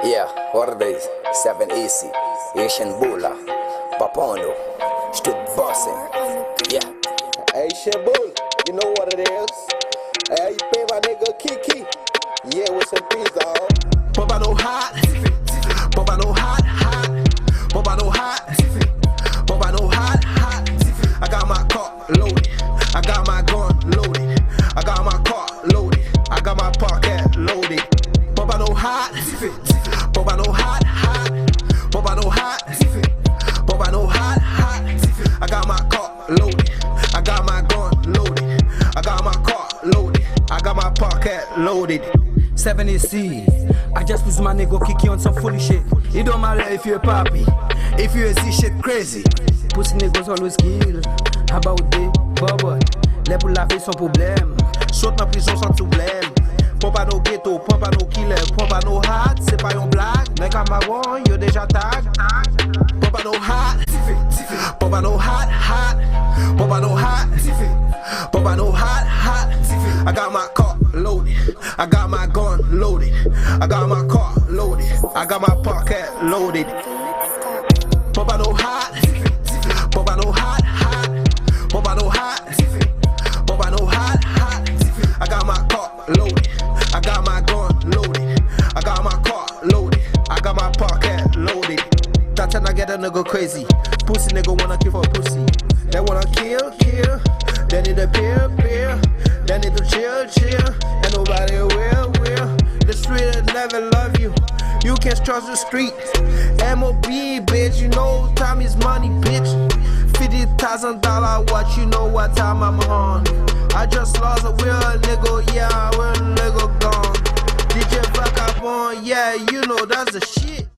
Yeah, Hordes, 7 AC, Asian Bula, Papondo, stood bossing. Yeah. Hey, Bull, you know what it is. Hey, you pay my nigga Kiki. Yeah, with some peace, dog. Papa no hot, Papa no hot, Papa no hot, Papa no hot. I got my car loaded, I got my gun loaded, I got my car loaded, I got my pocket loaded. Papa no hot, Papa no hot, Papa no hot, Papa no hot. I got my car loaded, I got my gun loaded, I got my car loaded, I got my pocket loaded. 7 AC, I just lose my nigga Kiki on some foolish shit. It don't matter if you're a papi, if you see shit crazy. Pussy niggas always kill. How about they, bobo? Les pour laver sans problème. Saute dans prison sans tout blême. Papa no ghetto, papa no killer, papa no hot, c'est pas une blague. Mec à marron, yo déjà tag. Papa no hot, Papa no hot, Papa no hot, Papa no hot. I got my car loaded, I got my gun loaded, I got my car loaded, I got my pocket loaded. Papa no hot, Papa no hot, Papa no hot, Papa no hot. I got my car loaded, I got my gun loaded, I got my car loaded, I got my pocket loaded. That time I get a nigga crazy. Pussy nigga wanna kill for pussy. They wanna kill. They need a pill. They need to chill. And nobody will. The street will never love you. You can't trust the street. MOB, bitch. You know time is money, bitch. $50,000. What you know what time I'm on? I just lost a real nigga. Yeah, real nigga gone. DJ back up on. Yeah, you know that's the shit.